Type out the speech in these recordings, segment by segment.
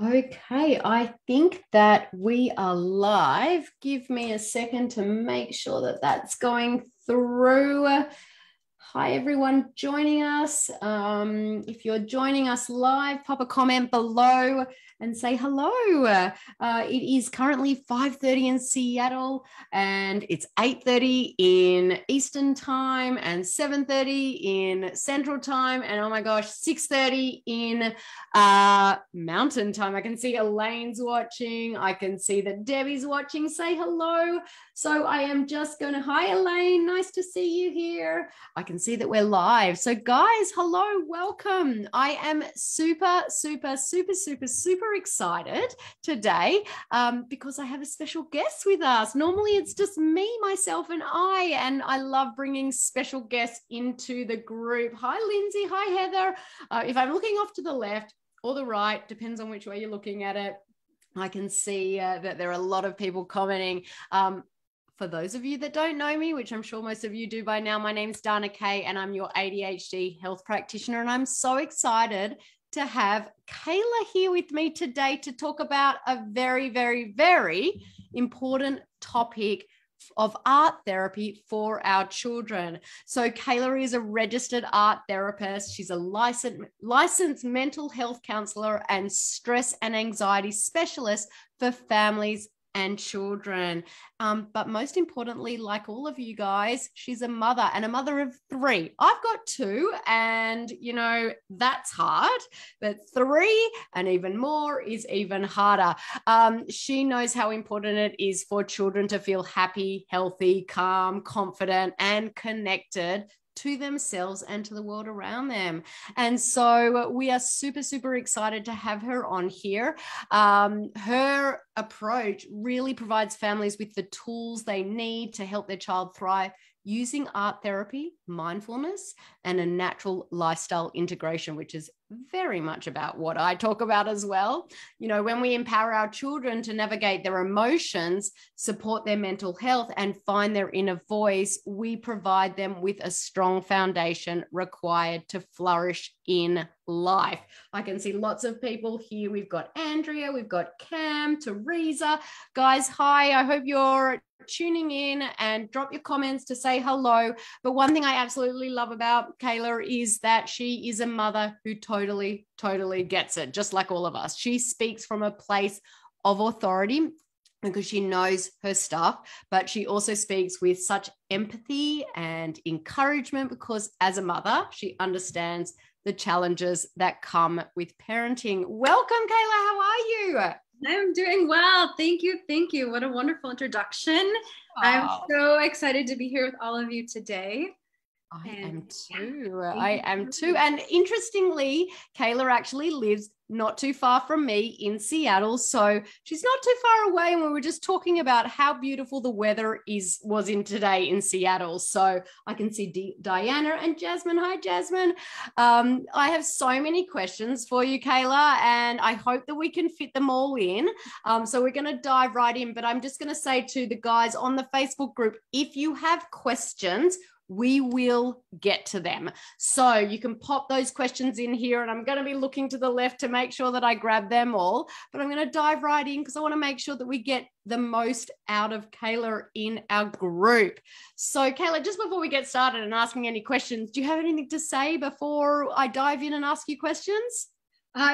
Okay, I think that we are live. Give me a second to make sure that that's going through. Hi, everyone joining us. If you're joining us live, pop a comment below and say hello. It is currently 5:30 in Seattle, and it's 8:30 in Eastern time and 7:30 in Central time, and oh my gosh, 6:30 in Mountain time. I can see Elaine's watching. I can see that Debbie's watching. Say hello. So I am just going to, hi Elaine, nice to see you here. I can see that we're live. So guys, hello, welcome. I am super excited today because I have a special guest with us. Normally it's just me, myself, and I love bringing special guests into the group. Hi, Lindsay. Hi, Heather. If I'm looking off to the left or the right, depends on which way you're looking at it, I can see that there are a lot of people commenting. For those of you that don't know me, which I'm sure most of you do by now, my name's Dana Kay and I'm your ADHD health practitioner. And I'm so excited to have Kayla here with me today to talk about a very important topic of art therapy for our children. So Kayla is a registered art therapist. She's a licensed mental health counselor and stress and anxiety specialist for families and children. But most importantly, like all of you guys, she's a mother, and a mother of 3. I've got 2, and you know, that's hard, but 3 and even more is even harder. She knows how important it is for children to feel happy, healthy, calm, confident, and connected to themselves and to the world around them. And so we are super excited to have her on here. Her approach really provides families with the tools they need to help their child thrive using art therapy, mindfulness, and a natural lifestyle integration, which is very much about what I talk about as well. You know, when we empower our children to navigate their emotions, support their mental health, and find their inner voice, we provide them with a strong foundation required to flourish in life. I can see lots of people here. We've got Andrea, we've got Cam, Teresa. Guys, hi. I hope you're tuning in, and drop your comments to say hello. But one thing I absolutely love about Kayla is that she is a mother who totally gets it, just like all of us. She speaks from a place of authority because she knows her stuff, but she also speaks with such empathy and encouragement because as a mother, she understands the challenges that come with parenting. Welcome, Kayla. How are you? I'm doing well. Thank you. What a wonderful introduction. I'm so excited to be here with all of you today. I am too. And interestingly, Kayla actually lives not too far from me in Seattle. So she's not too far away. And we were just talking about how beautiful the weather was in today in Seattle. So I can see Diana and Jasmine. Hi, Jasmine. I have so many questions for you, Kayla, and I hope that we can fit them all in. So we're going to dive right in. But I'm just going to say to the guys on the Facebook group, if you have questions, we will get to them. So you can pop those questions in here, and I'm going to be looking to the left to make sure that I grab them all, but I'm going to dive right in because I want to make sure that we get the most out of Kayla in our group. So Kayla, just before we get started and asking any questions, do you have anything to say before I dive in and ask you questions?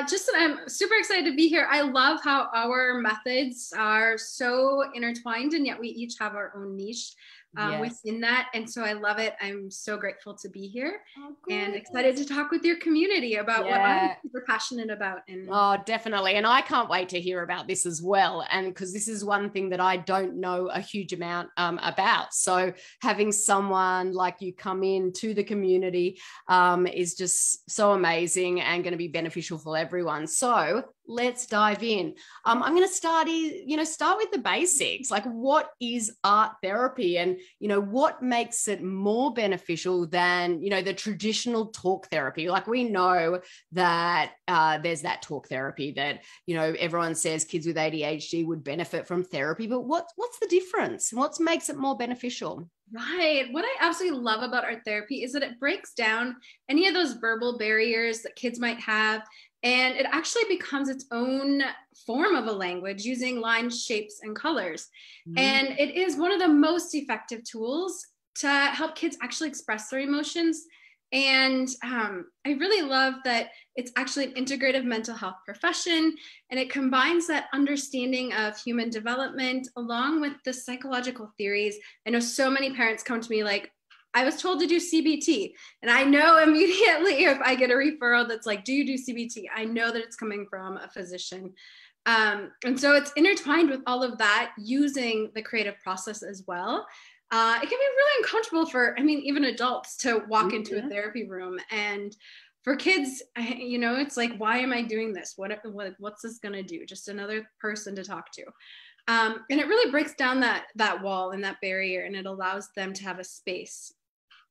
Just that I'm super excited to be here. I love how our methods are so intertwined, and yet we each have our own niche within that. And so I love it. I'm so grateful to be here and excited to talk with your community about what I'm super passionate about. And definitely. And I can't wait to hear about this as well. And because this is one thing that I don't know a huge amount about. So having someone like you come in to the community is just so amazing and going to be beneficial for everyone. So let's dive in. I'm going to start with the basics. Like, what is art therapy, and what makes it more beneficial than the traditional talk therapy? Like, we know that there's that talk therapy that everyone says kids with ADHD would benefit from therapy, but what's the difference? What makes it more beneficial? Right. What I absolutely love about art therapy is that it breaks down any of those verbal barriers that kids might have And it actually becomes its own form of a language using lines, shapes, and colors. And it is one of the most effective tools to help kids actually express their emotions. And I really love that it's actually an integrative mental health profession, and it combines that understanding of human development along with the psychological theories. I know so many parents come to me like, I was told to do CBT, and I know immediately if I get a referral that's like, do you do CBT? I know that it's coming from a physician. And so it's intertwined with all of that using the creative process as well. It can be really uncomfortable for, even adults to walk into a therapy room, and for kids, it's like, why am I doing this? What's this going to do? Just another person to talk to. And it really breaks down that wall and that barrier, and it allows them to have a space.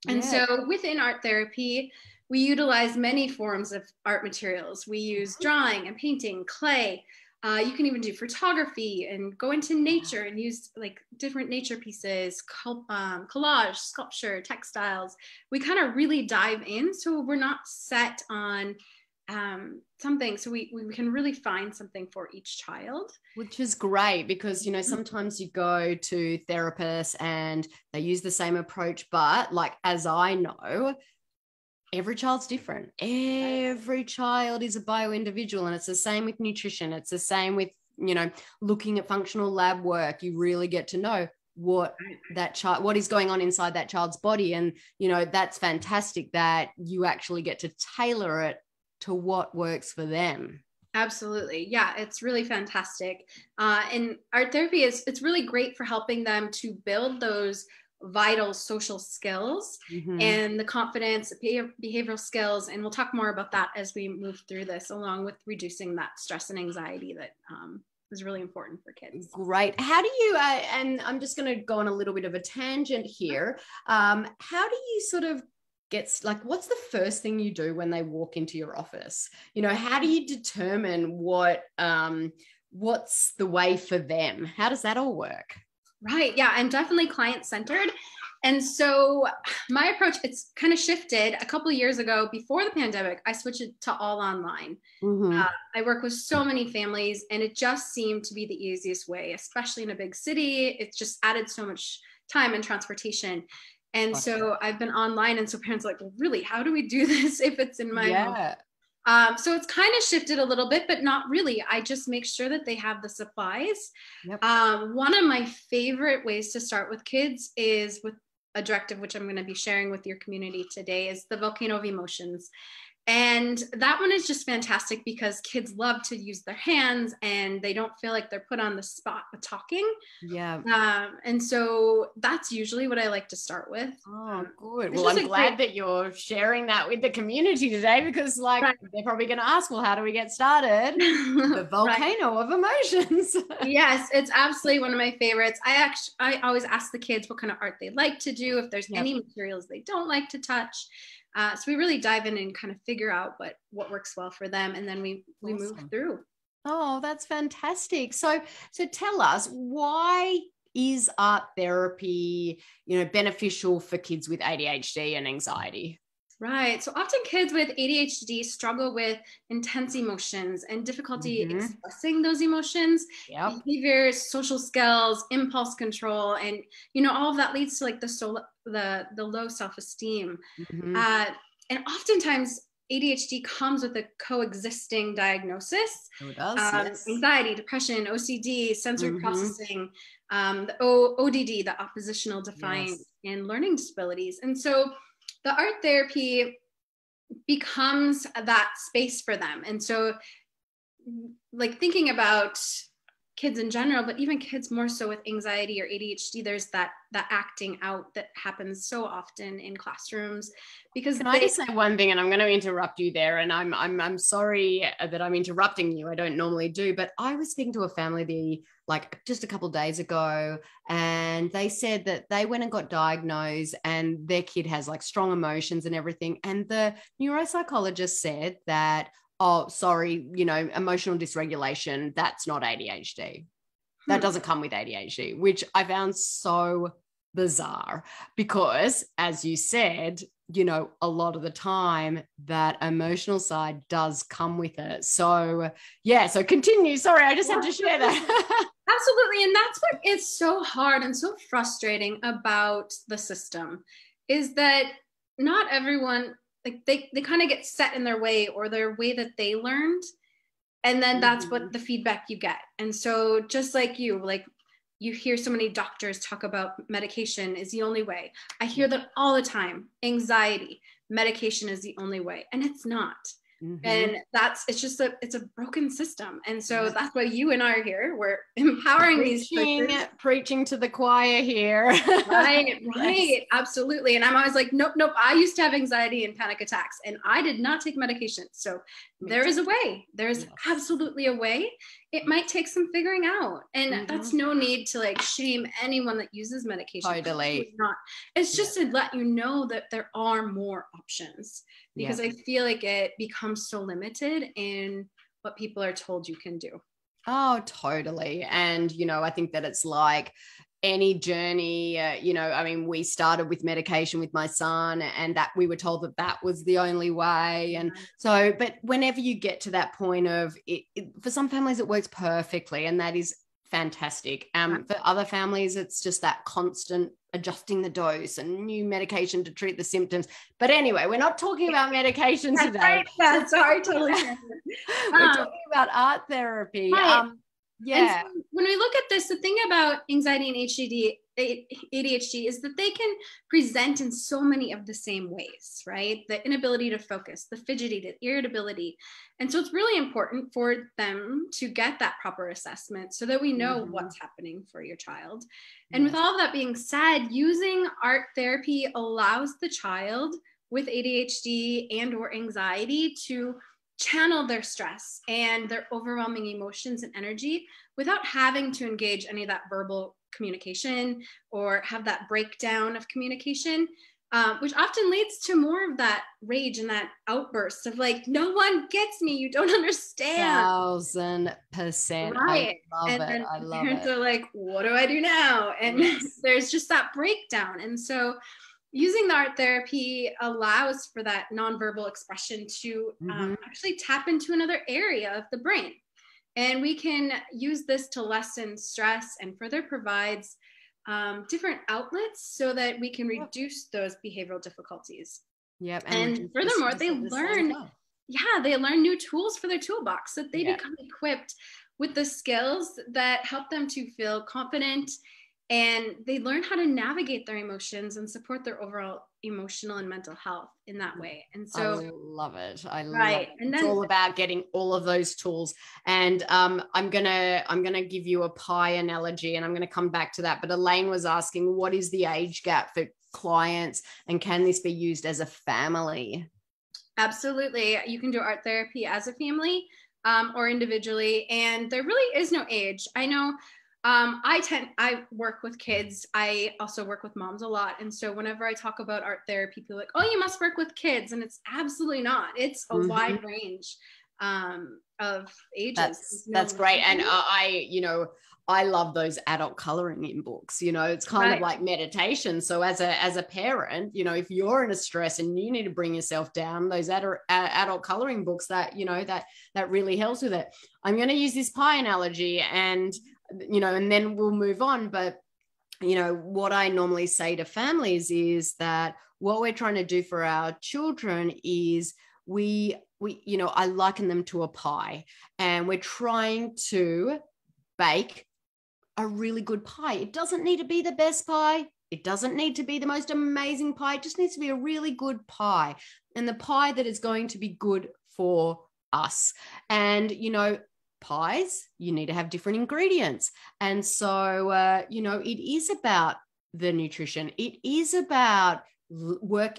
And so within art therapy, we utilize many forms of art materials. We use drawing and painting, clay. You can even do photography and go into nature and use like different nature pieces, collage, sculpture, textiles. We kind of really dive in, so we're not set on something, so we can really find something for each child, which is great because sometimes you go to therapists and they use the same approach, but like, as I know, every child's different. Every child is a bio individual, and it's the same with nutrition. It's the same with looking at functional lab work. You really get to know what is going on inside that child's body, and that's fantastic that you actually get to tailor it to what works for them. Absolutely. Yeah, it's really fantastic. And art therapy it's really great for helping them to build those vital social skills and the confidence, behavioral skills. And we'll talk more about that as we move through this, along with reducing that stress and anxiety that is really important for kids. Great. How do you, and I'm just going to go on a little bit of a tangent here. How do you sort of what's the first thing you do when they walk into your office? How do you determine what's the way for them? How does that all work? Right. Yeah, I'm definitely client-centered. And so my approach, it's kind of shifted a couple of years ago. Before the pandemic, I switched it to all online. I work with so many families, and it just seemed to be the easiest way, especially in a big city. It's just added so much time and transportation. And so I've been online, and so parents are like, well, really, how do we do this if it's in my home? So it's kind of shifted a little bit, but not really. I just make sure that they have the supplies. One of my favorite ways to start with kids is with a directive, which I'm going to be sharing with your community today, is the volcano of emotions. And that one is just fantastic because kids love to use their hands, and they don't feel like they're put on the spot with talking. And so that's usually what I like to start with. Oh, good. Well, I'm glad that you're sharing that with the community today, because they're probably going to ask, well, how do we get started? The volcano of emotions. Yes, it's absolutely one of my favorites. I always ask the kids what kind of art they like to do, if there's any materials they don't like to touch. So we really dive in and kind of figure out what works well for them, and then we move through. Oh, that's fantastic. So tell us, why is art therapy, beneficial for kids with ADHD and anxiety? Right. So often kids with ADHD struggle with intense emotions and difficulty expressing those emotions, behaviors, social skills, impulse control, and all of that leads to like the low self-esteem. And oftentimes ADHD comes with a coexisting diagnosis. It does. Anxiety, depression, OCD, sensory processing, the ODD, the oppositional defiant, and learning disabilities. And so the art therapy becomes that space for them. And so like thinking about kids in general, but even kids more so with anxiety or ADHD, there's that acting out that happens so often in classrooms. Because I just say one thing, and I'm going to interrupt you there, and I'm sorry that I'm interrupting you. I don't normally do, but I was speaking to a family just a couple of days ago, and they said that they went and got diagnosed, and their kid has like strong emotions and everything, and the neuropsychologist said that, oh, sorry, emotional dysregulation, that's not ADHD. That doesn't come with ADHD, which I found so bizarre because, as you said, you know, a lot of the time that emotional side does come with it. So yeah, so continue. Sorry, I just had to share that. Absolutely. And that's what is so hard and so frustrating about the system, is that not everyone, like they kind of get set in their way or their way that they learned. And then that's what the feedback you get. And so just like you hear so many doctors talk about medication is the only way. I hear that all the time. Anxiety, medication is the only way. And it's not. And it's a broken system. And so that's why you and I are here. We're empowering these choices. Preaching to the choir here. Right. Yes. Absolutely. And I'm always like, nope. I used to have anxiety and panic attacks and I did not take medication. So there is a way. There's absolutely a way. It might take some figuring out. And that's no need to like shame anyone that uses medication. Totally. It's just to let you know that there are more options, because I feel like it becomes so limited in what people are told you can do. Oh, totally. And, you know, I think that it's like any journey, you know, I mean, we started with medication with my son and that we were told that that was the only way. And so, but whenever you get to that point of it, for some families, it works perfectly. And that is fantastic. For other families, it's just that constant adjusting the dose and new medication to treat the symptoms. But anyway, we're not talking about medication today. Right. Yeah, sorry, totally. We're talking about art therapy. Right. Yeah. So when we look at this, the thing about anxiety and ADHD is that they can present in so many of the same ways, right? The inability to focus, the fidgety, the irritability. And so it's really important for them to get that proper assessment so that we know what's happening for your child. And with all of that being said, using art therapy allows the child with ADHD and or anxiety to channel their stress and their overwhelming emotions and energy without having to engage any of that verbal communication or have that breakdown of communication, which often leads to more of that rage and that outburst of like, no one gets me, you don't understand. 1,000%. Right. I love it. I love it. So like, what do I do now? And there's just that breakdown. And so using the art therapy allows for that nonverbal expression to actually tap into another area of the brain. And we can use this to lessen stress and further provides different outlets so that we can reduce those behavioral difficulties. Yep. And furthermore, they learn new tools for their toolbox so that they become equipped with the skills that help them to feel confident, and they learn how to navigate their emotions and support their overall emotional and mental health in that way. And so I love it. I love it. And it's all about getting all of those tools. And I'm gonna give you a pie analogy, and I'm gonna come back to that. But Elaine was asking, what is the age gap for clients, and can this be used as a family? Absolutely. You can do art therapy as a family or individually, and there really is no age. I know I work with kids. I also work with moms a lot. And so whenever I talk about art therapy, people are like, oh, you must work with kids. And it's absolutely not. It's a wide range of ages. That's great. And I love those adult coloring in books. You know, it's kind of like meditation. So as a parent, you know, if you're in a stress and you need to bring yourself down, those adult coloring books that, you know, that really helps with it. I'm going to use this pie analogy and, you know, and then we'll move on. But, you know, what I normally say to families is that what we're trying to do for our children is we, you know, I liken them to a pie, and we're trying to bake a really good pie. It doesn't need to be the best pie. It doesn't need to be the most amazing pie. It just needs to be a really good pie, and the pie that is going to be good for us. And, you know, pies, you need to have different ingredients. And so, you know, it is about the nutrition. It is about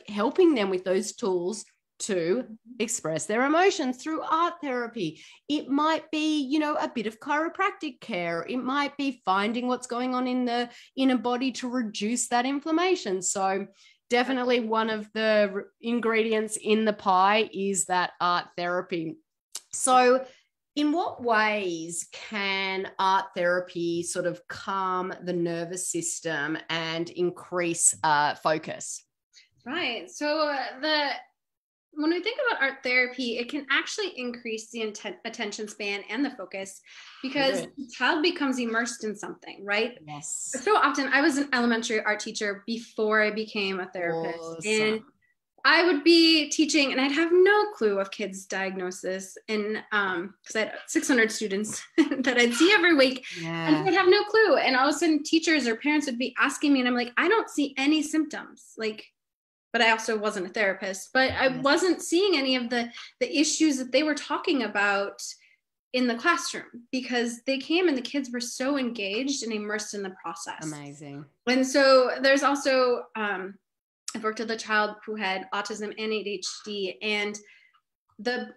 helping them with those tools to express their emotions through art therapy. It might be, you know, a bit of chiropractic care. It might be finding what's going on in the inner body to reduce that inflammation. So definitely one of the ingredients in the pie is that art therapy. So in what ways can art therapy sort of calm the nervous system and increase focus? Right. So when we think about art therapy, it can actually increase the attention span and the focus because the child becomes immersed in something, right? Yes. So often I was an elementary art teacher before I became a therapist. Awesome. And I would be teaching and I'd have no clue of kids' diagnosis. And because I had 600 students that I'd see every week. Yeah. And so I'd have no clue. And all of a sudden teachers or parents would be asking me and I'm like, I don't see any symptoms. Like, but I also wasn't a therapist, but I wasn't seeing any of the issues that they were talking about in the classroom because they came and the kids were so engaged and immersed in the process. Amazing. And so there's also, I've worked with a child who had autism and ADHD, and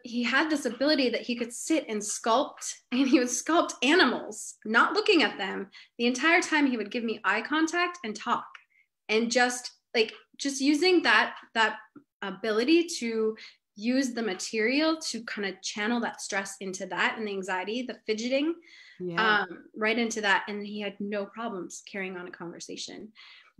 he had this ability that he could sit and sculpt, and he would sculpt animals, not looking at them. The entire time he would give me eye contact and talk, and just using that ability to use the material to kind of channel that stress into that and the anxiety, the fidgeting, right into that. And he had no problems carrying on a conversation.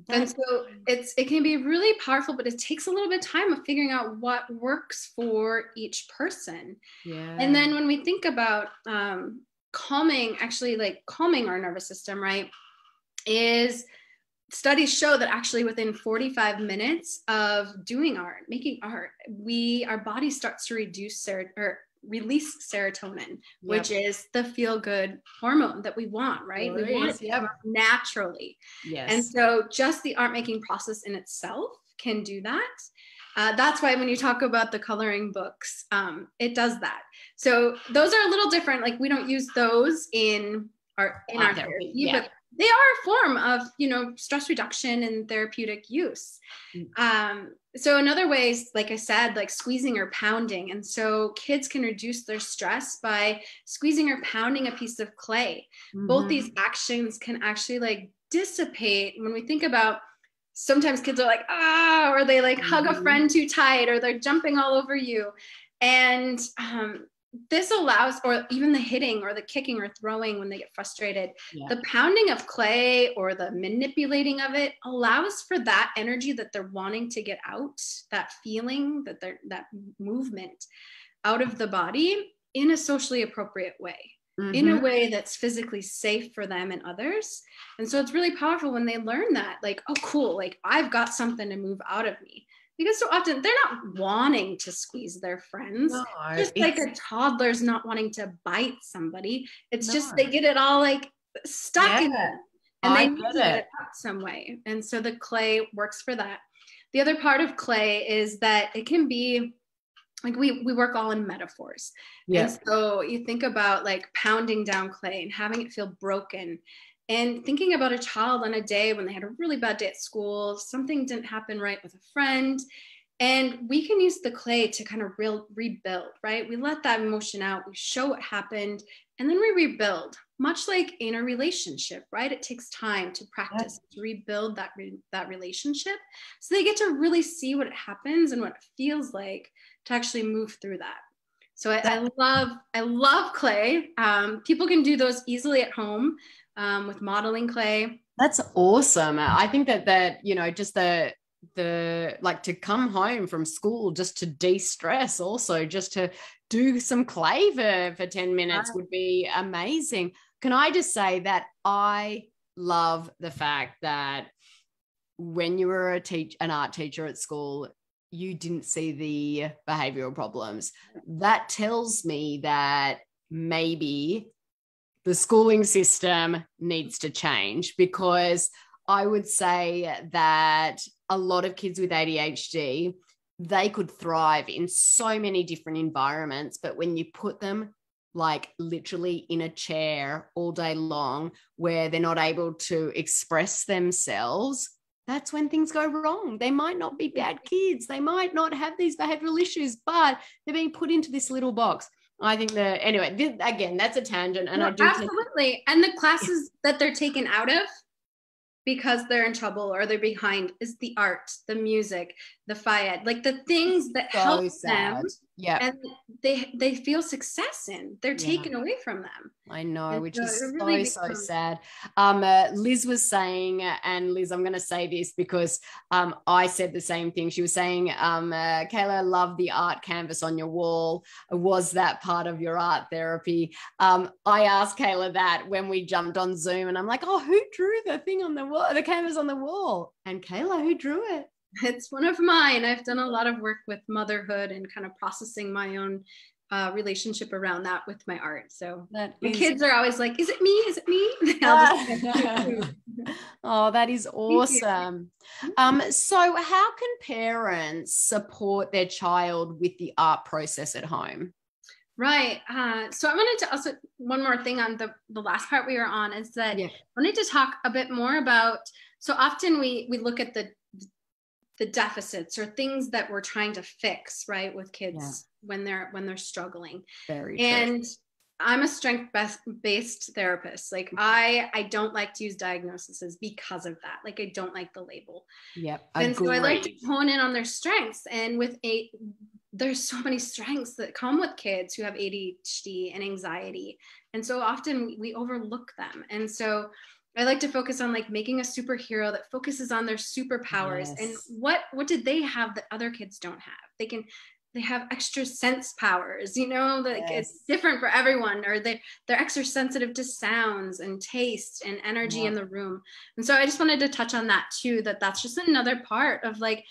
And so it can be really powerful, but it takes a little bit of time of figuring out what works for each person. Yeah. And then when we think about calming our nervous system, right, is studies show that actually within 45 minutes of making art, our body starts to release serotonin, which is the feel-good hormone that we want, right? We want it naturally. Yes. And so just the art making process in itself can do that. That's why when you talk about the coloring books, it does that. So those are a little different. Like we don't use those in our therapy, but they are a form of, stress reduction and therapeutic use. So in other ways, like I said, like squeezing or pounding. And so kids can reduce their stress by squeezing or pounding a piece of clay. Mm-hmm. Both these actions can actually dissipate. When we think about, sometimes kids are like, or they hug a friend too tight, or they're jumping all over you. And this allows, or even the hitting or the kicking or throwing when they get frustrated, the pounding of clay or the manipulating of it allows for that energy that they're wanting to get out, that feeling, that movement out of the body in a socially appropriate way, in a way that's physically safe for them and others. And so it's really powerful when they learn that, oh, cool, I've got something to move out of me. Because so often they're not wanting to squeeze their friends. No, just like a toddler's not wanting to bite somebody. It's just they get it all stuck in them. And they need to get it out some way. And so the clay works for that. The other part of clay is that it can be we work all in metaphors. Yeah. And so you think about pounding down clay and having it feel broken. And thinking about a child on a day when they had a really bad day at school, something didn't happen right with a friend, and we can use the clay to kind of rebuild, right? We let that emotion out, we show what happened, and then we rebuild, much like in a relationship, right? It takes time to practice to rebuild that relationship. So they get to really see what happens and what it feels like to actually move through that. So I love clay. People can do those easily at home. With modeling clay. That's awesome. I think that just the to come home from school just to de-stress, also just to do some clay for 10 minutes would be amazing. Can I just say that I love the fact that when you were an art teacher at school, you didn't see the behavioral problems. That tells me that maybe the schooling system needs to change, because I would say that a lot of kids with ADHD, they could thrive in so many different environments, but when you put them literally in a chair all day long where they're not able to express themselves, that's when things go wrong. They might not be bad kids. They might not have these behavioral issues, but they're being put into this little box. I think again, that's a tangent. And I do absolutely. And the classes that they're taken out of because they're in trouble or they're behind is the art, the music, the FIAD, the things that help them Yeah. and they feel success in, they're taken away from them. I know, which is really so sad. Liz was saying, and Liz, I'm going to say this because I said the same thing. She was saying, Kayla, love the art canvas on your wall. Was that part of your art therapy? I asked Kayla that when we jumped on Zoom, and I'm like, oh, who drew the thing on the wall, the canvas on the wall? And Kayla, who drew it? It's one of mine. I've done a lot of work with motherhood and kind of processing my own relationship around that with my art. So my kids are always like, is it me? Is it me? Oh, that is awesome. So how can parents support their child with the art process at home? Right. So I wanted to also, one more thing on the last part we were on is that I wanted to talk a bit more about, so often we look at the deficits or things that we're trying to fix, right, with kids when they're struggling. Very true. And I'm a strength-based therapist. Like I don't like to use diagnoses because of that. Like I don't like the label. Yep. And so I like to hone in on their strengths. And there's so many strengths that come with kids who have ADHD and anxiety. And so often we overlook them. And so I like to focus on like making a superhero that focuses on their superpowers. And what did they have that other kids don't have? They have extra sense powers, like it's different for everyone, or they're extra sensitive to sounds and taste and energy in the room. And so I just wanted to touch on that too, that's just another part of like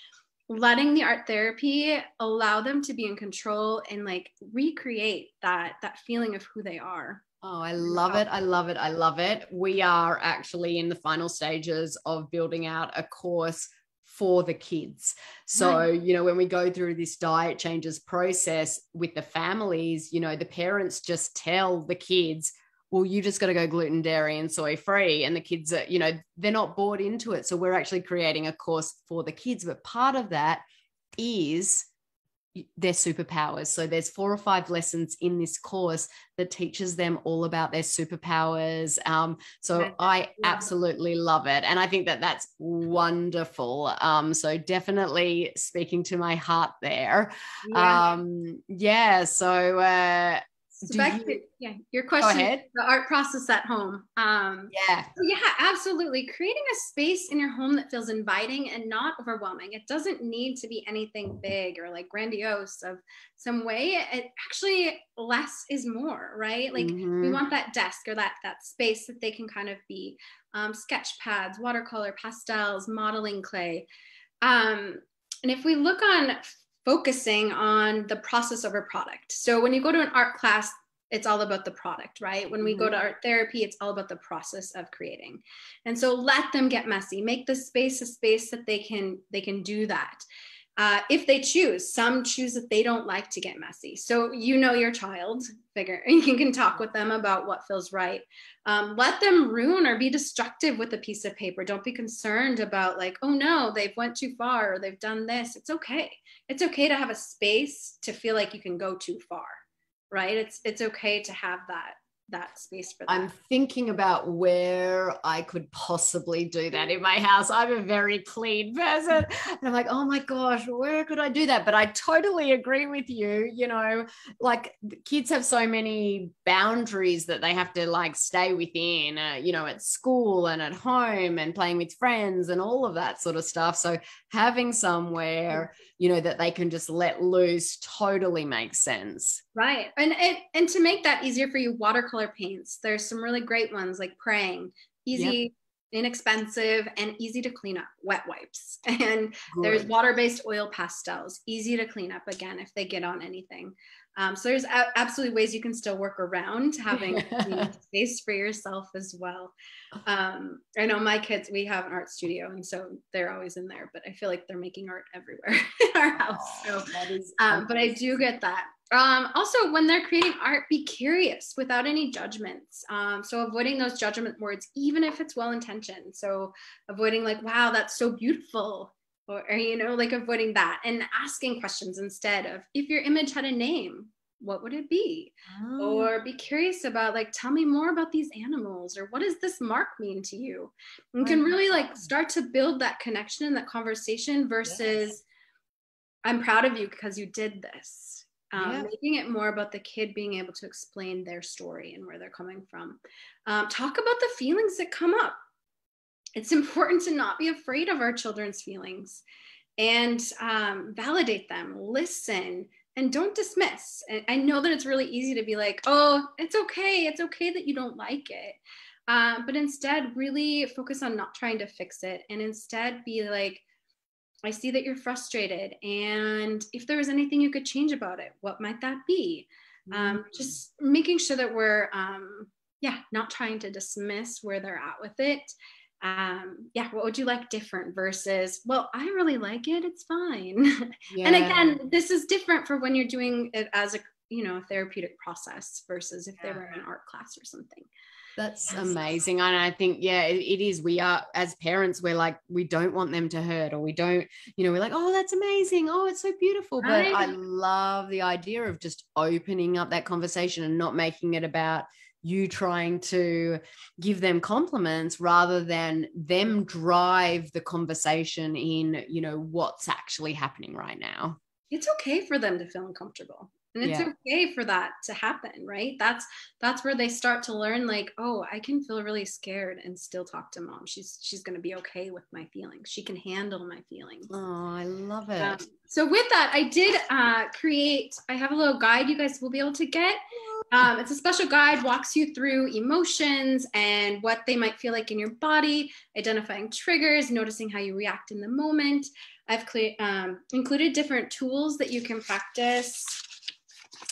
letting the art therapy allow them to be in control and like recreate that feeling of who they are. Oh, I love it. I love it. I love it. We are actually in the final stages of building out a course for the kids. So, when we go through this diet changes process with the families, the parents just tell the kids, well, you just got to go gluten, dairy, and soy free. And the kids are, they're not bought into it. So we're actually creating a course for the kids. But part of that is their superpowers. So there's 4 or 5 lessons in this course that teaches them all about their superpowers. So I absolutely love it. And I think that that's wonderful. So definitely speaking to my heart there. So your question, the art process at home. Absolutely. Creating a space in your home that feels inviting and not overwhelming. It doesn't need to be anything big or like grandiose of some way. It actually, less is more, right? Like we want that desk or that space that they can kind of be sketch pads, watercolor, pastels, modeling clay. And if we look on focusing on the process over product. So when you go to an art class, it's all about the product, right? When we go to art therapy, it's all about the process of creating. And so let them get messy, make the space a space that they can do that. If they choose, some choose that they don't like to get messy. So your child, you can talk with them about what feels right. Let them ruin or be destructive with a piece of paper. Don't be concerned about like, oh no, they've went too far or they've done this. It's okay. It's okay to have a space to feel like you can go too far, right? It's okay to have that space for that. I'm thinking about where I could possibly do that in my house. I'm a very clean person. And I'm like, oh my gosh, where could I do that? But I totally agree with you. Like kids have so many boundaries that they have to like stay within, at school and at home and playing with friends and all of that sort of stuff. So having somewhere, that they can just let loose totally makes sense. Right. And to make that easier for you, watercolor paints. There's some really great ones like Praying, easy, inexpensive, and easy to clean up, wet wipes. And there's water-based oil pastels, easy to clean up again if they get on anything. So there's absolutely ways you can still work around having space for yourself as well. I know my kids, we have an art studio, and so they're always in there, but I feel like they're making art everywhere in our house. So, but I do get that. Also, when they're creating art, be curious without any judgments. So avoiding those judgment words, even if it's well-intentioned. So avoiding like, wow, that's so beautiful. Or like avoiding that and asking questions instead of, if your image had a name, what would it be? Or be curious about like, tell me more about these animals, or what does this mark mean to you? And can really like start to build that connection and that conversation versus I'm proud of you because you did this. making it more about the kid being able to explain their story and where they're coming from. Talk about the feelings that come up. It's important to not be afraid of our children's feelings, and validate them, listen, and don't dismiss. And I know that it's really easy to be like, oh, it's okay that you don't like it. But instead really focus on not trying to fix it, and instead be like, I see that you're frustrated, and if there was anything you could change about it, what might that be? Just making sure that we're not trying to dismiss where they're at with it. What would you like different versus, well, I really like it, it's fine. And again, this is different for when you're doing it as a therapeutic process versus if they were in an art class or something. That's amazing. And I think, it is. We are, as parents, we're like, we don't want them to hurt, or we don't, we're like, oh, that's amazing. Oh, it's so beautiful. But I love the idea of just opening up that conversation and not making it about you trying to give them compliments rather than them drive the conversation in, what's actually happening right now. It's okay for them to feel uncomfortable. And it's okay for that to happen, right? That's where they start to learn, like, oh, I can feel really scared and still talk to mom. She's going to be okay with my feelings. She can handle my feelings. Oh, I love it. So with that, I did I have a little guide you guys will be able to get. It's a special guide, walks you through emotions and what they might feel like in your body, identifying triggers, noticing how you react in the moment. I've included different tools that you can practice.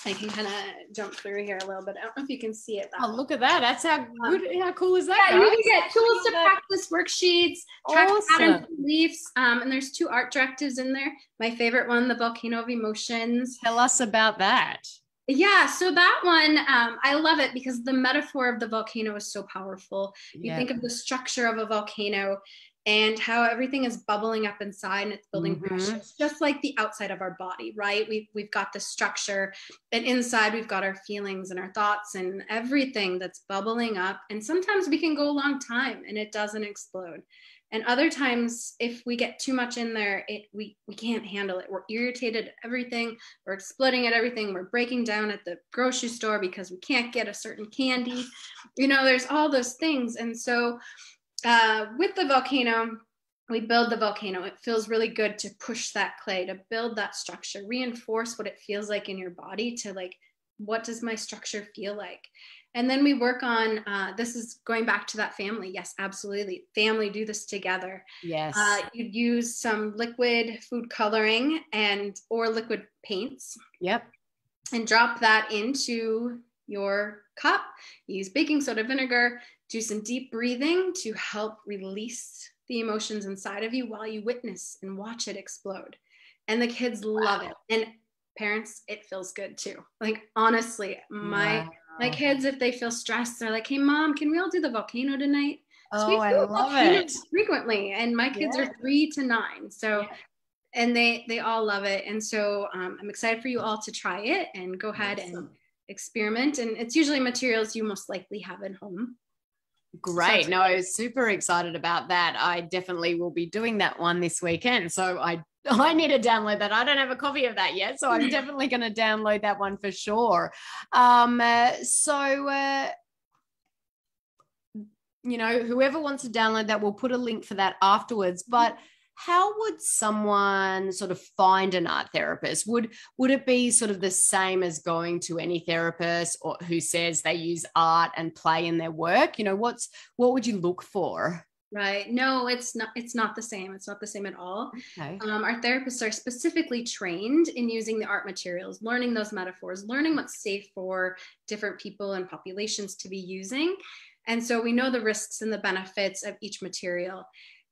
I can kind of jump through here a little bit. I don't know if you can see it. Look at that. That's how good. How cool is that? Yeah, you can get tools to practice, worksheets, track patterns, beliefs. And there's 2 art directives in there. My favorite one, the volcano of emotions. Tell us about that. Yeah, so that one, I love it because the metaphor of the volcano is so powerful. You think of the structure of a volcano and how everything is bubbling up inside and it's building pressure, just like the outside of our body, right? We've got the structure, and inside we've got our feelings and our thoughts and everything that's bubbling up. And sometimes we can go a long time and it doesn't explode. And other times, if we get too much in there, we can't handle it. We're irritated at everything. We're exploding at everything. We're breaking down at the grocery store because we can't get a certain candy. There's all those things. And so with the volcano, we build the volcano. It feels really good to push that clay, to build that structure, reinforce what it feels like in your body, to like, what does my structure feel like? And then we work on, this is going back to that family. Yes, absolutely. Family, do this together. Yes. You'd use some liquid food coloring or liquid paints. Yep. And drop that into your cup. Use baking soda vinegar. Do some deep breathing to help release the emotions inside of you while you witness and watch it explode. And the kids love it. And parents, it feels good too. Like, honestly, my kids, if they feel stressed, they're like, hey, Mom, can we all do the volcano tonight? So I love it. Frequently. And my kids are 3 to 9. So, and they all love it. And so I'm excited for you all to try it and go ahead and experiment. And it's usually materials you most likely have at home. Great. No, I was super excited about that. I definitely will be doing that one this weekend. So I need to download that. I don't have a copy of that yet, so I'm definitely going to download that one for sure. Whoever wants to download that, we'll put a link for that afterwards. But how would someone sort of find an art therapist? Would it be sort of the same as going to any therapist or who says they use art and play in their work? What would you look for? Right. No, it's not the same. It's not the same at all. Okay. Our therapists are specifically trained in using the art materials, learning those metaphors, learning what's safe for different people and populations to be using. And so we know the risks and the benefits of each material.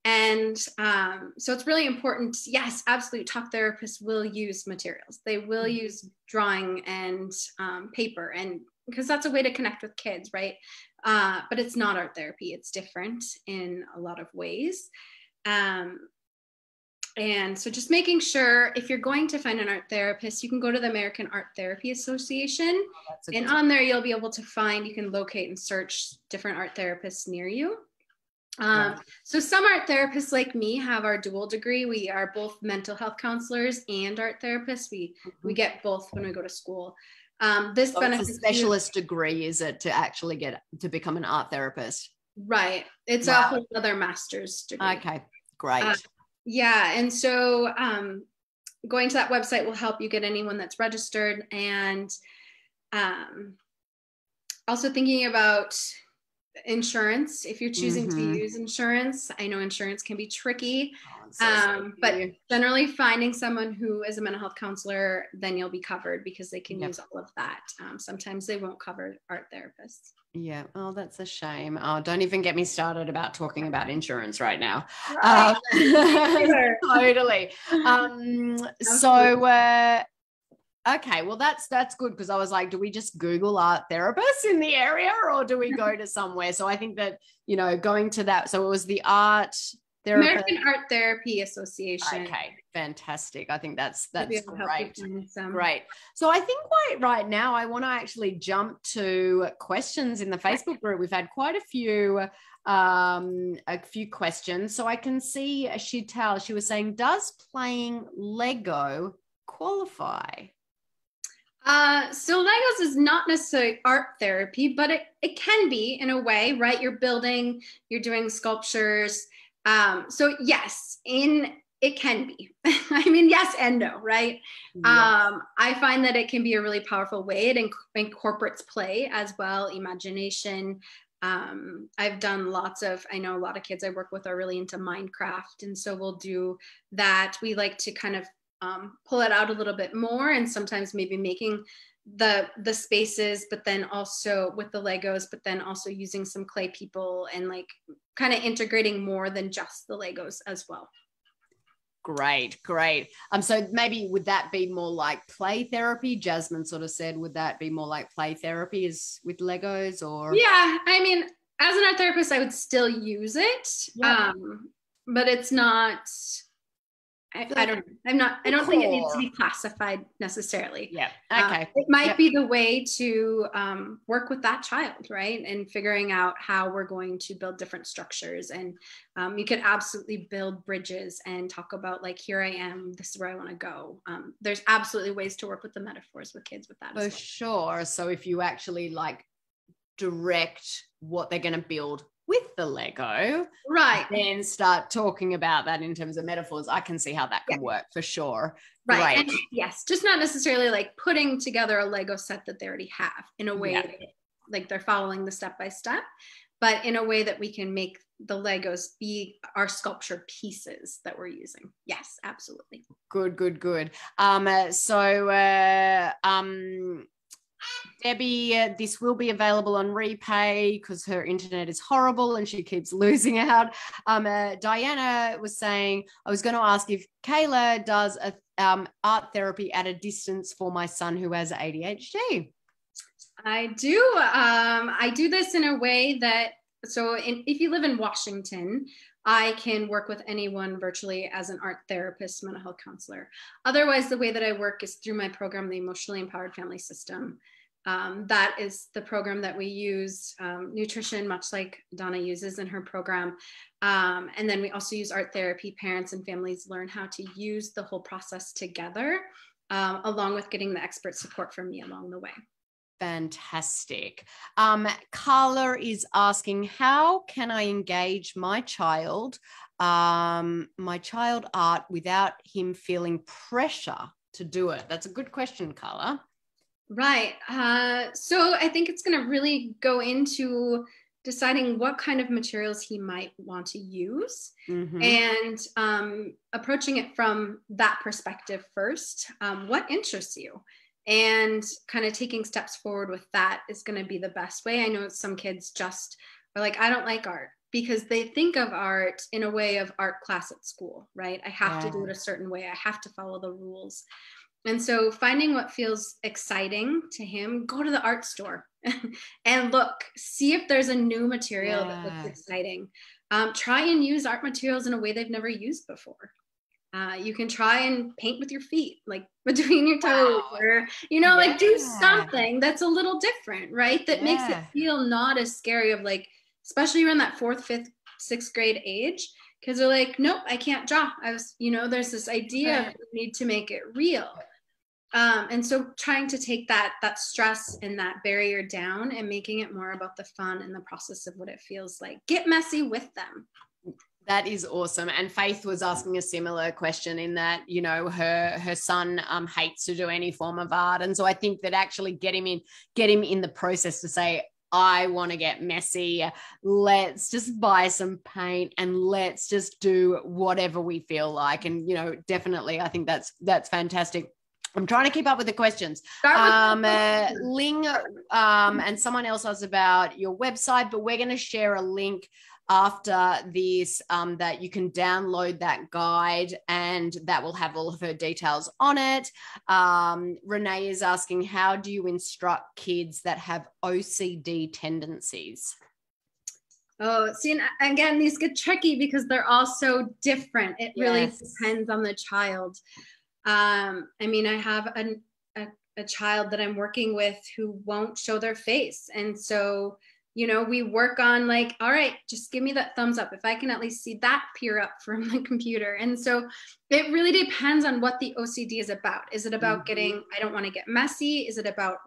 And so it's really important. Yes, absolutely. Talk therapists will use materials. They will use drawing and paper, and because that's a way to connect with kids, right? But it's not art therapy. It's different in a lot of ways. And so just making sure, if you're going to find an art therapist, you can go to the American Art Therapy Association. And on there, you'll be able to find, you can locate and search different art therapists near you. So some art therapists like me have our dual degree. We are both mental health counselors and art therapists. We get both when we go to school. This benefits it's a specialist degree, is it, to actually get to become an art therapist? Right. It's a whole other master's degree. Okay, great. Yeah. And so going to that website will help you get anyone that's registered. And also thinking about insurance, if you're choosing to use insurance. I know insurance can be tricky, but generally finding someone who is a mental health counselor, then you'll be covered because they can use all of that. Sometimes they won't cover art therapists. Yeah. Oh, that's a shame. Oh, don't even get me started about talking about insurance right now. Right. Totally. Okay, well that's good, because I was like, do we just Google art therapists in the area, or do we go to somewhere? So I think that, going to that, so it was the art therapist. American Art Therapy Association. Okay, fantastic. I think that's great. Great. Great. So I think right now I want to actually jump to questions in the Facebook group. We've had quite a few questions. So I can see Shital, she was saying, does playing Lego qualify? So Legos is not necessarily art therapy, but it can be in a way, right? You're doing sculptures. So yes, it can be. I mean, yes and no, right? Yes. I find that it can be a really powerful way. It incorporates play as well, imagination. I've done I know a lot of kids I work with are really into Minecraft. And so we'll do that. We like to kind of pull it out a little bit more, and sometimes maybe making the spaces, but then also with the Legos, but then also using some clay people and like kind of integrating more than just the Legos as well. Great. So maybe would that be more like play therapy? Jasmine sort of said, would that be more like play therapy is with Legos, or? Yeah, I mean, as an art therapist, I would still use it, but it's not. I don't think it needs to be classified necessarily. Yeah. Okay. It might be the way to work with that child, right? And figuring out how we're going to build different structures. And you could absolutely build bridges and talk about like, here I am, this is where I want to go. There's absolutely ways to work with the metaphors with kids with that. For sure. So if you actually like direct what they're going to build with the Lego, right, then start talking about that in terms of metaphors, I can see how that can work for sure. Right. And yes, just not necessarily like putting together a Lego set that they already have in a way that, like they're following the step by step, but in a way that we can make the Legos be our sculpture pieces that we're using. Yes, absolutely. Good. Debbie, this will be available on repay because her internet is horrible and she keeps losing out. Diana was saying, I was going to ask if Kayla does art therapy at a distance for my son who has ADHD. I do. I do this in a way that, if you live in Washington, I can work with anyone virtually as an art therapist, mental health counselor. Otherwise, the way that I work is through my program, the Emotionally Empowered Family System. That is the program that we use, nutrition, much like Donna uses in her program. And then we also use art therapy. Parents and families learn how to use the whole process together, along with getting the expert support from me along the way. Fantastic. Carla is asking, how can I engage my child art without him feeling pressure to do it? That's a good question, Carla. Right. So I think it's going to really go into deciding what kind of materials he might want to use, and approaching it from that perspective first. What interests you? And kind of taking steps forward with that is going to be the best way. I know some kids just are like, I don't like art, because they think of art in a way of art class at school, right? I have to do it a certain way. I have to follow the rules. And so finding what feels exciting to him, go to the art store and look, see if there's a new material that looks exciting. Try and use art materials in a way they've never used before. You can try and paint with your feet, like between your toes, or, like do something that's a little different, right? That makes it feel not as scary of like, especially around that 4th, 5th, 6th grade age, kids are like, nope, I can't draw. There's this idea of we need to make it real. And so trying to take that stress and that barrier down and making it more about the fun and the process of what it feels like. Get messy with them. That is awesome. And Faith was asking a similar question in that, her son hates to do any form of art. And so I think that actually get him in the process to say, I want to get messy. Let's just buy some paint and let's just do whatever we feel like. And, definitely, I think that's fantastic. I'm trying to keep up with the questions. Ling and someone else asked about your website, but we're going to share a link after this that you can download that guide, and that will have all of her details on it. Renee is asking, how do you instruct kids that have OCD tendencies? Oh, see, and again, these get tricky because they're all so different. It really depends on the child. I have a child that I'm working with who won't show their face. And so, we work on like, all right, just give me that thumbs up. If I can at least see that peer up from the computer. And so it really depends on what the OCD is about. Is it about I don't want to get messy? Is it about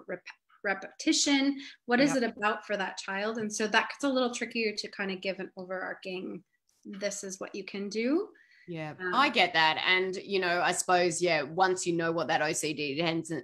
repetition? What is it about for that child? And so that gets a little trickier to kind of give an overarching, this is what you can do. Yeah, I get that. And, I suppose, once you know what that OCD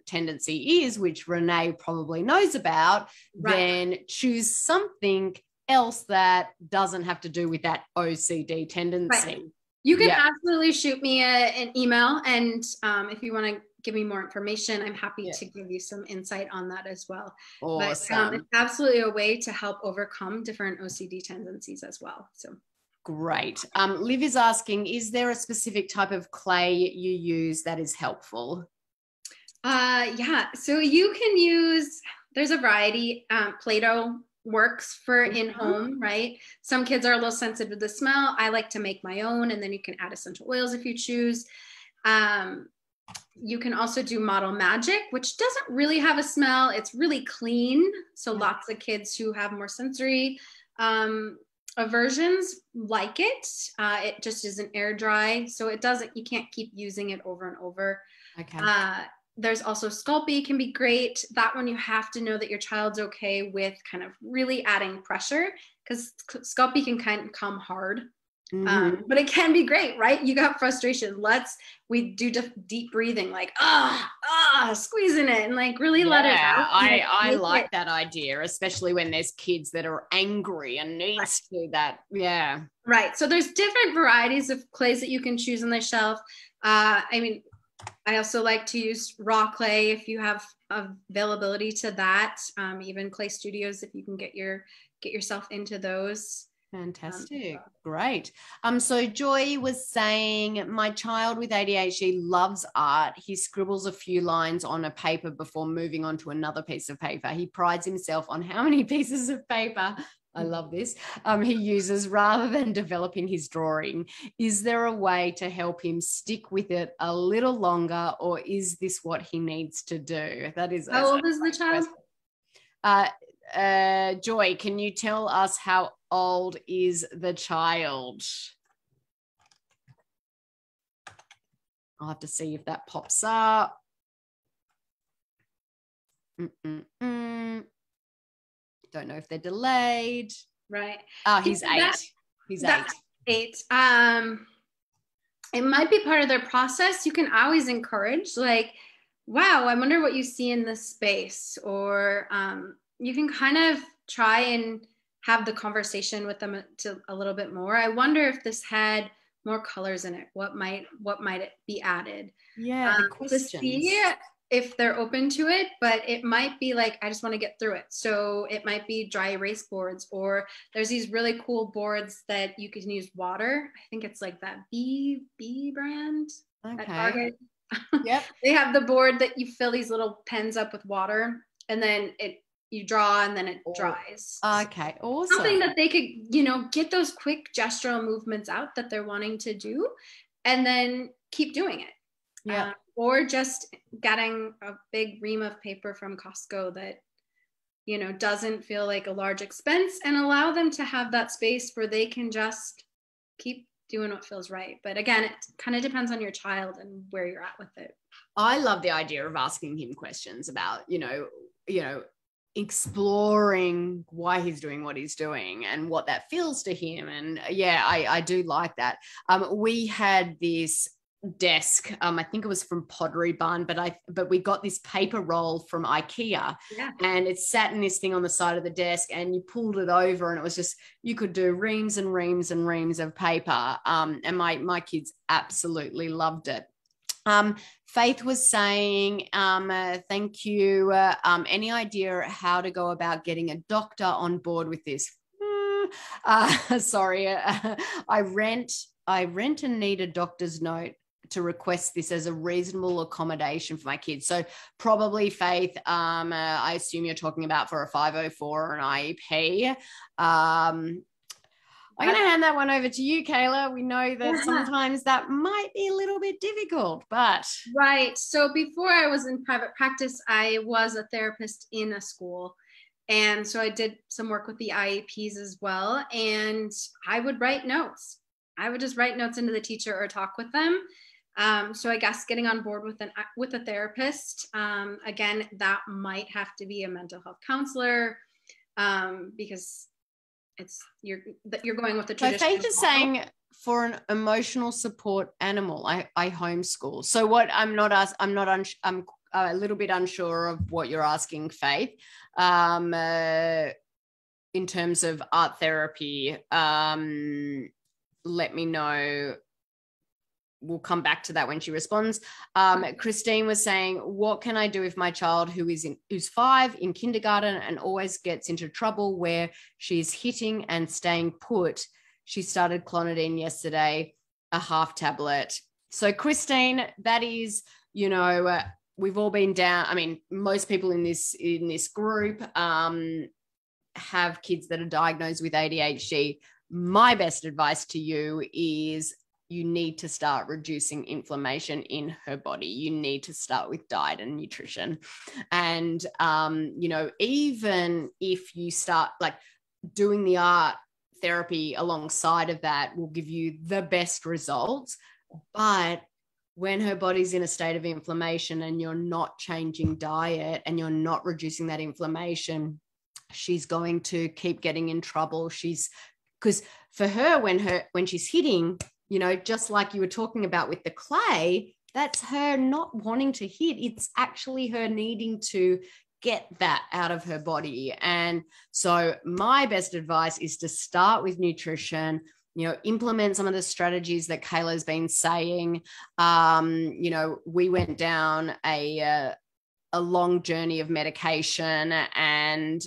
tendency is, which Renee probably knows about, then choose something else that doesn't have to do with that OCD tendency. Right. You can absolutely shoot me an email. And if you want to give me more information, I'm happy to give you some insight on that as well. Awesome. But it's absolutely a way to help overcome different OCD tendencies as well. So. Great. Liv is asking, is there a specific type of clay you use that is helpful? So you can use, there's a variety. Play-Doh works for in-home, right? Some kids are a little sensitive to the smell. I like to make my own, and then you can add essential oils if you choose. You can also do Model Magic, which doesn't really have a smell. It's really clean. So lots of kids who have more sensory aversions like it. It just isn't air dry, so you can't keep using it over and over. Okay. There's also Sculpey, can be great. That one you have to know that your child's okay with kind of really adding pressure, because Sculpey can kind of come hard. But it can be great, right? You got frustration. We do deep breathing, like, squeezing it and like really let it out. I like that idea, especially when there's kids that are angry and needs to do that. Yeah. Right. So there's different varieties of clays that you can choose on the shelf. I also like to use raw clay if you have availability to that. Even Clay Studios, if you can get yourself into those. Fantastic. Great. So Joy was saying, my child with ADHD loves art. He scribbles a few lines on a paper before moving on to another piece of paper. He prides himself on how many pieces of paper, I love this, he uses rather than developing his drawing. Is there a way to help him stick with it a little longer, or is this what he needs to do? How old is the child? Joy, can you tell us how old is the child? I'll have to see if that pops up. Don't know if they're delayed. Right. He's 8. He's 8. 8. It might be part of their process. You can always encourage, like, wow, I wonder what you see in this space. Or you can kind of try and have the conversation with them a little bit more. I wonder if this had more colors in it. What might it be added? Yeah, to see if they're open to it, but it might be like, I just want to get through it. So it might be dry erase boards, or there's these really cool boards that you can use water. I think it's like that B brand. Okay. Yep. They have the board that you fill these little pens up with water, and then you draw and then it dries. Okay, awesome. Something that they could, get those quick gestural movements out that they're wanting to do, and then keep doing it. Yeah. Or just getting a big ream of paper from Costco that, doesn't feel like a large expense, and allow them to have that space where they can just keep doing what feels right. But again, it kind of depends on your child and where you're at with it. I love the idea of asking him questions about, exploring why he's doing what he's doing and what that feels to him. And yeah, I do like that. We had this desk, I think it was from Pottery Barn, but we got this paper roll from IKEA, and it sat in this thing on the side of the desk, and you pulled it over, and it was just, you could do reams and reams and reams of paper, and my kids absolutely loved it. Faith was saying, thank you. Any idea how to go about getting a doctor on board with this? Sorry, I rent and need a doctor's note to request this as a reasonable accommodation for my kids. So probably, Faith, I assume you're talking about for a 504 or an IEP. I'm going to hand that one over to you, Kayla. We know that sometimes that might be a little bit difficult, but. Right. So before I was in private practice, I was a therapist in a school. And so I did some work with the IEPs as well. And I would write notes. I would just write notes into the teacher or talk with them. So I guess getting on board with a therapist, again, that might have to be a mental health counselor, because you're going with the traditional. So Faith is saying for an emotional support animal, I homeschool. So what I'm a little bit unsure of what you're asking, Faith. In terms of art therapy, let me know. We'll come back to that when she responds. Christine was saying, what can I do if my child who's 5 in kindergarten and always gets into trouble where she's hitting and staying put? She started clonidine yesterday, a half tablet. So Christine, that is, we've all been down. I mean, most people in this group have kids that are diagnosed with ADHD. My best advice to you is you need to start reducing inflammation in her body. You need to start with diet and nutrition. And, even if you start like doing the art therapy alongside of that will give you the best results. But when her body's in a state of inflammation and you're not changing diet and you're not reducing that inflammation, she's going to keep getting in trouble. Because for her, when she's hitting, just like you were talking about with the clay, that's her not wanting to hit. It's actually her needing to get that out of her body. And so my best advice is to start with nutrition, implement some of the strategies that Kayla's been saying. We went down a long journey of medication, and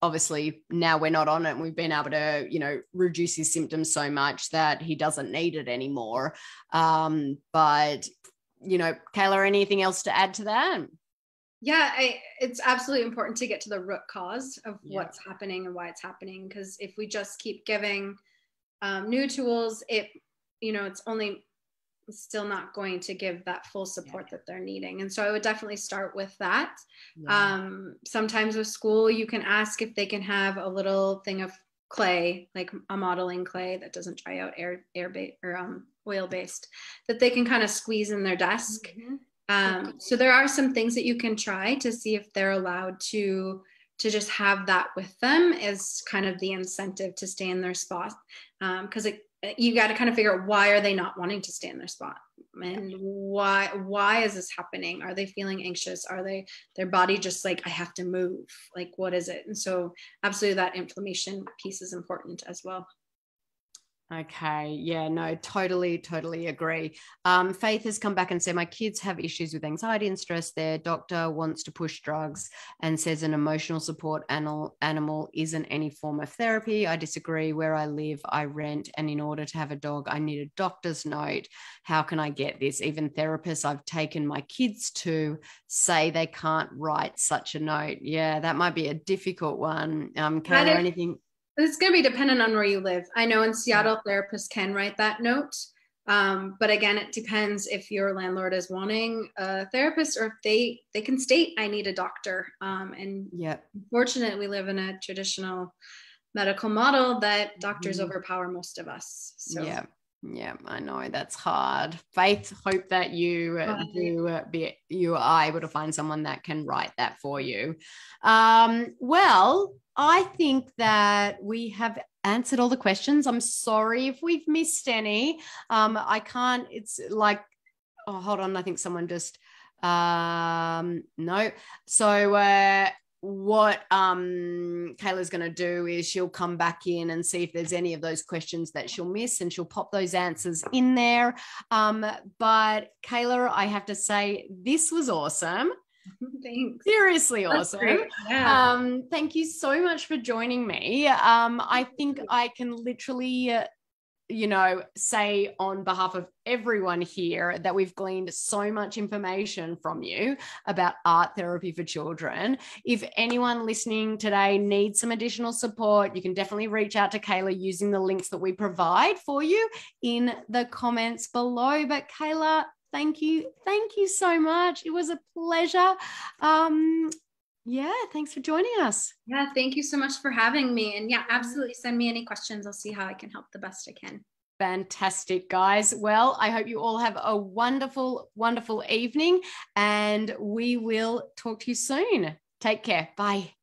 obviously now we're not on it, and we've been able to, reduce his symptoms so much that he doesn't need it anymore. But, Kayla, anything else to add to that? Yeah, it's absolutely important to get to the root cause of what's happening and why it's happening. Because if we just keep giving new tools, it's still not going to give that full support that they're needing. And so I would definitely start with that. Sometimes with school, you can ask if they can have a little thing of clay, like a modeling clay that doesn't dry out, air-based or oil-based, that they can kind of squeeze in their desk. So there are some things that you can try to see if they're allowed to just have that with them as kind of the incentive to stay in their spot. Because you got to kind of figure out, why are they not wanting to stay in their spot, and why is this happening? Are they feeling anxious? Are their body just like, I have to move? Like, what is it? And so absolutely that inflammation piece is important as well. Okay. Yeah, no, totally agree. Faith has come back and said, my kids have issues with anxiety and stress. Their doctor wants to push drugs and says an emotional support animal isn't any form of therapy. I disagree. Where I live, I rent. And in order to have a dog, I need a doctor's note. How can I get this? Even therapists I've taken my kids to say they can't write such a note. Yeah, that might be a difficult one. Kayla, anything? It's going to be dependent on where you live. I know in Seattle, therapists can write that note. But again, it depends if your landlord is wanting a therapist, or if they can state, I need a doctor. And unfortunately, we live in a traditional medical model that doctors overpower most of us. So yeah, I know that's hard. Faith, hope that you are able to find someone that can write that for you. Well, I think that we have answered all the questions. I'm sorry if we've missed any. I can't, it's like, oh, hold on. I think someone just, no. So, what Kayla's going to do is she'll come back in and see if there's any of those questions that she'll miss, and she'll pop those answers in there. But Kayla, I have to say, this was awesome. Thanks. Seriously awesome. Yeah. Thank you so much for joining me. I think I can literally say on behalf of everyone here that we've gleaned so much information from you about art therapy for children. If anyone listening today needs some additional support, you can definitely reach out to Kayla using the links that we provide for you in the comments below. But Kayla, thank you so much. It was a pleasure. Thanks for joining us. Yeah, thank you so much for having me. And yeah, absolutely send me any questions. I'll see how I can help the best I can. Fantastic, guys. Well, I hope you all have a wonderful, wonderful evening, and we will talk to you soon. Take care. Bye.